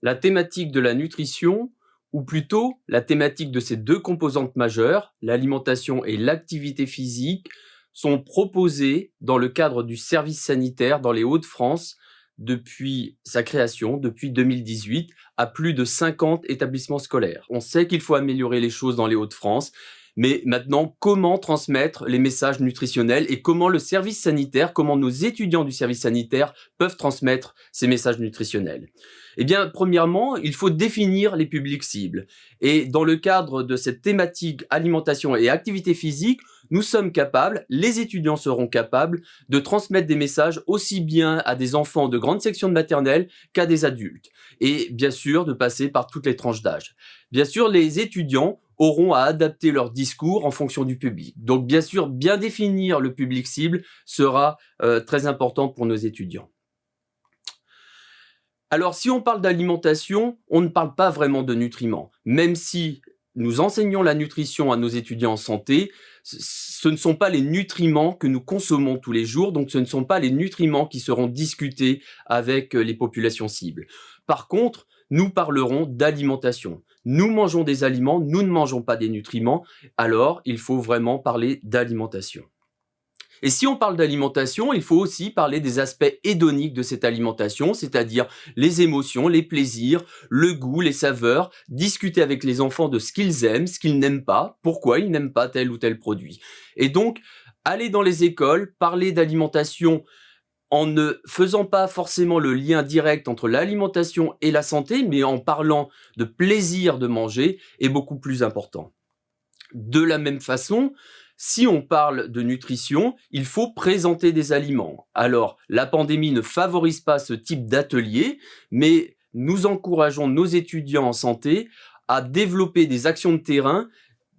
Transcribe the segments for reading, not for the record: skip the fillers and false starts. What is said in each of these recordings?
la thématique de la nutrition, ou plutôt la thématique de ces deux composantes majeures, l'alimentation et l'activité physique, sont proposées dans le cadre du service sanitaire dans les Hauts-de-France depuis sa création, depuis 2018, à plus de 50 établissements scolaires. On sait qu'il faut améliorer les choses dans les Hauts-de-France, mais maintenant, comment transmettre les messages nutritionnels et comment le service sanitaire, comment nos étudiants du service sanitaire peuvent transmettre ces messages nutritionnels? Eh bien, premièrement, il faut définir les publics cibles. Et dans le cadre de cette thématique alimentation et activité physique, nous sommes capables, les étudiants seront capables de transmettre des messages aussi bien à des enfants de grande section de maternelle qu'à des adultes. Et bien sûr, de passer par toutes les tranches d'âge. Bien sûr, les étudiants auront à adapter leur discours en fonction du public. Donc bien sûr, bien définir le public cible sera très important pour nos étudiants. Alors si on parle d'alimentation, on ne parle pas vraiment de nutriments. Même si nous enseignons la nutrition à nos étudiants en santé, ce ne sont pas les nutriments que nous consommons tous les jours, donc ce ne sont pas les nutriments qui seront discutés avec les populations cibles. Par contre, nous parlerons d'alimentation. Nous mangeons des aliments, nous ne mangeons pas des nutriments, alors il faut vraiment parler d'alimentation. Et si on parle d'alimentation, il faut aussi parler des aspects hédoniques de cette alimentation, c'est-à-dire les émotions, les plaisirs, le goût, les saveurs, discuter avec les enfants de ce qu'ils aiment, ce qu'ils n'aiment pas, pourquoi ils n'aiment pas tel ou tel produit. Et donc, aller dans les écoles, parler d'alimentation en ne faisant pas forcément le lien direct entre l'alimentation et la santé, mais en parlant de plaisir de manger, est beaucoup plus important. De la même façon, si on parle de nutrition, il faut présenter des aliments. Alors, la pandémie ne favorise pas ce type d'atelier, mais nous encourageons nos étudiants en santé à développer des actions de terrain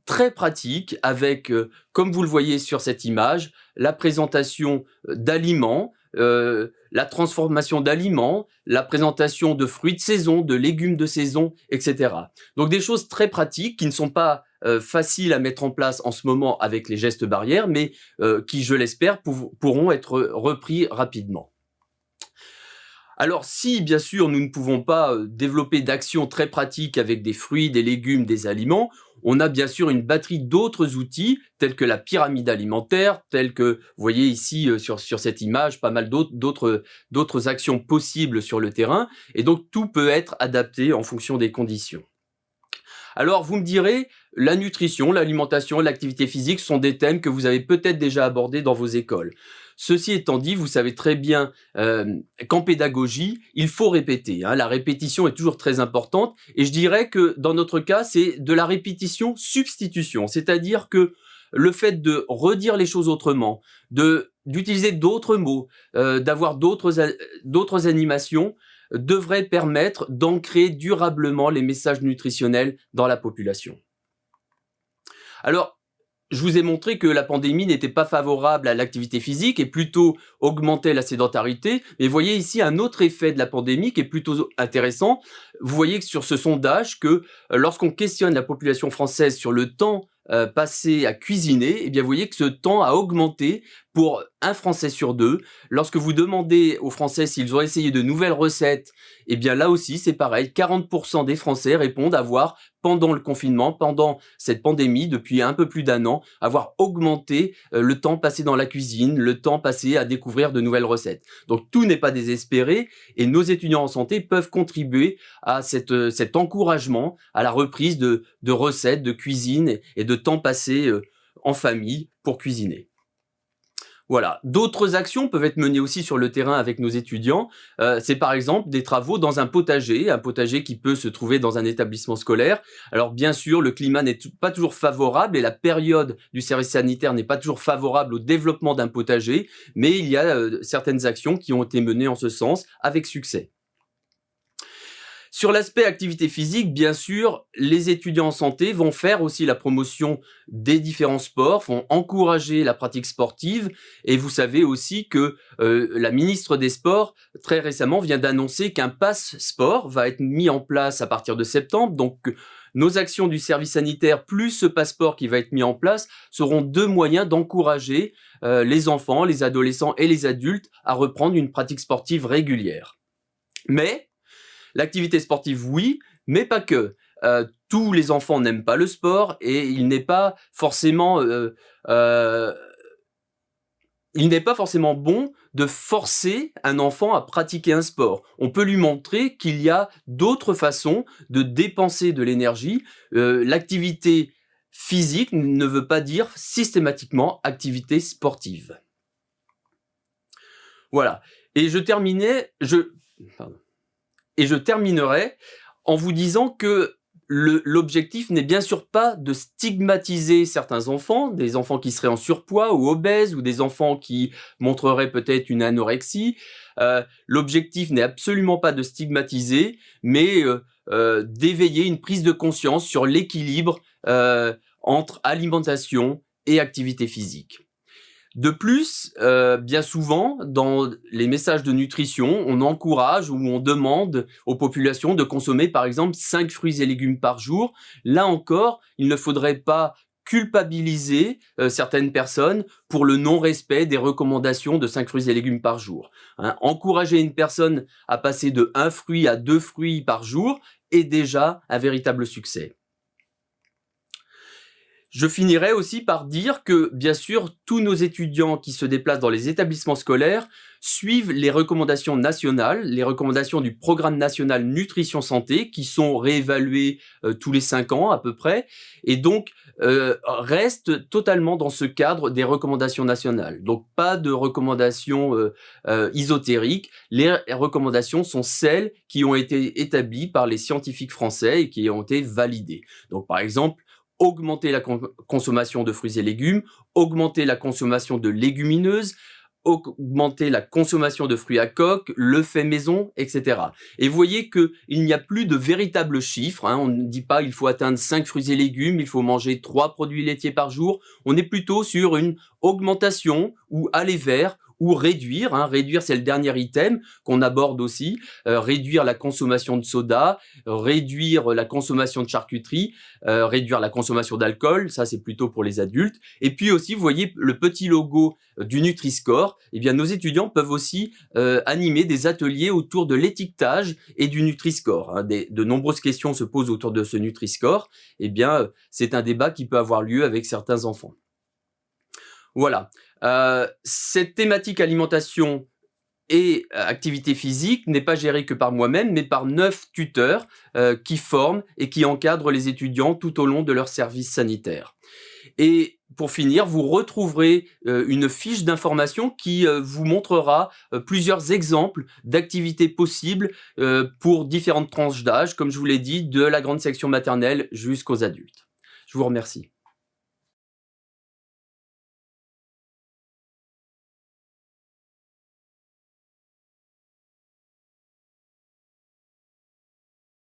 très pratiques avec, comme vous le voyez sur cette image, la présentation d'aliments, la transformation d'aliments, la présentation de fruits de saison, de légumes de saison, etc. Donc des choses très pratiques qui ne sont pas faciles à mettre en place en ce moment avec les gestes barrières, mais qui, je l'espère, pourront être repris rapidement. Alors si, bien sûr, nous ne pouvons pas développer d'actions très pratiques avec des fruits, des légumes, des aliments, on a bien sûr une batterie d'autres outils, tels que la pyramide alimentaire, tels que, vous voyez ici sur cette image, pas mal d'autres actions possibles sur le terrain, et donc tout peut être adapté en fonction des conditions. Alors vous me direz, la nutrition, l'alimentation, l'activité physique sont des thèmes que vous avez peut-être déjà abordés dans vos écoles. Ceci étant dit, vous savez très bien qu'en pédagogie, il faut répéter. La répétition est toujours très importante et je dirais que dans notre cas, c'est de la répétition-substitution. C'est-à-dire que le fait de redire les choses autrement, d'utiliser d'autres mots, d'avoir d'autres animations, devrait permettre d'ancrer durablement les messages nutritionnels dans la population. Alors, je vous ai montré que la pandémie n'était pas favorable à l'activité physique et plutôt augmentait la sédentarité. Mais vous voyez ici un autre effet de la pandémie qui est plutôt intéressant. Vous voyez que sur ce sondage que lorsqu'on questionne la population française sur le temps passé à cuisiner, eh bien vous voyez que ce temps a augmenté pour un Français sur deux. Lorsque vous demandez aux Français s'ils ont essayé de nouvelles recettes, eh bien là aussi c'est pareil, 40% des Français répondent avoir, pendant le confinement, pendant cette pandémie, depuis un peu plus d'un an, avoir augmenté le temps passé dans la cuisine, le temps passé à découvrir de nouvelles recettes. Donc tout n'est pas désespéré et nos étudiants en santé peuvent contribuer à cet encouragement, à la reprise de recettes, de cuisine et de temps passé en famille pour cuisiner. Voilà. D'autres actions peuvent être menées aussi sur le terrain avec nos étudiants. C'est par exemple des travaux dans un potager qui peut se trouver dans un établissement scolaire. Alors bien sûr, le climat n'est pas toujours favorable et la période du service sanitaire n'est pas toujours favorable au développement d'un potager, mais il y a certaines actions qui ont été menées en ce sens avec succès. Sur l'aspect activité physique, bien sûr, les étudiants en santé vont faire aussi la promotion des différents sports, vont encourager la pratique sportive. Et vous savez aussi que la ministre des Sports, très récemment, vient d'annoncer qu'un pass sport va être mis en place à partir de septembre. Donc, nos actions du service sanitaire plus ce passeport qui va être mis en place seront deux moyens d'encourager les enfants, les adolescents et les adultes à reprendre une pratique sportive régulière. Mais L'activité sportive, oui, mais pas que. Tous les enfants n'aiment pas le sport et il n'est pas forcément bon de forcer un enfant à pratiquer un sport. On peut lui montrer qu'il y a d'autres façons de dépenser de l'énergie. L'activité physique ne veut pas dire systématiquement activité sportive. Voilà. Et je terminerai en vous disant que l'objectif n'est bien sûr pas de stigmatiser certains enfants, des enfants qui seraient en surpoids ou obèses, ou des enfants qui montreraient peut-être une anorexie. L'objectif n'est absolument pas de stigmatiser, mais d'éveiller une prise de conscience sur l'équilibre entre alimentation et activité physique. De plus, bien souvent, dans les messages de nutrition, on encourage ou on demande aux populations de consommer par exemple 5 fruits et légumes par jour. Là encore, il ne faudrait pas culpabiliser certaines personnes pour le non-respect des recommandations de 5 fruits et légumes par jour. Encourager une personne à passer de 1 fruit à 2 fruits par jour est déjà un véritable succès. Je finirai aussi par dire que, bien sûr, tous nos étudiants qui se déplacent dans les établissements scolaires suivent les recommandations nationales, les recommandations du Programme national nutrition santé, qui sont réévaluées tous les 5 ans à peu près, et donc restent totalement dans ce cadre des recommandations nationales. Donc pas de recommandations ésotériques, les recommandations sont celles qui ont été établies par les scientifiques français et qui ont été validées. Donc par exemple, augmenter la consommation de fruits et légumes, augmenter la consommation de légumineuses, augmenter la consommation de fruits à coque, le fait maison, etc. Et vous voyez qu'il n'y a plus de véritables chiffres. On ne dit pas il faut atteindre 5 fruits et légumes, il faut manger 3 produits laitiers par jour. On est plutôt sur une augmentation ou aller vers ou réduire. Réduire, c'est le dernier item qu'on aborde aussi. Réduire la consommation de soda, réduire la consommation de charcuterie, réduire la consommation d'alcool. Ça, c'est plutôt pour les adultes. Et puis aussi, vous voyez le petit logo du Nutri-Score. Eh bien, nos étudiants peuvent aussi animer des ateliers autour de l'étiquetage et du Nutri-Score. De nombreuses questions se posent autour de ce Nutri-Score. Eh bien, c'est un débat qui peut avoir lieu avec certains enfants. Voilà. Cette thématique alimentation et activité physique n'est pas gérée que par moi-même, mais par 9 tuteurs qui forment et qui encadrent les étudiants tout au long de leur service sanitaire. Et pour finir, vous retrouverez une fiche d'information qui vous montrera plusieurs exemples d'activités possibles pour différentes tranches d'âge, comme je vous l'ai dit, de la grande section maternelle jusqu'aux adultes. Je vous remercie.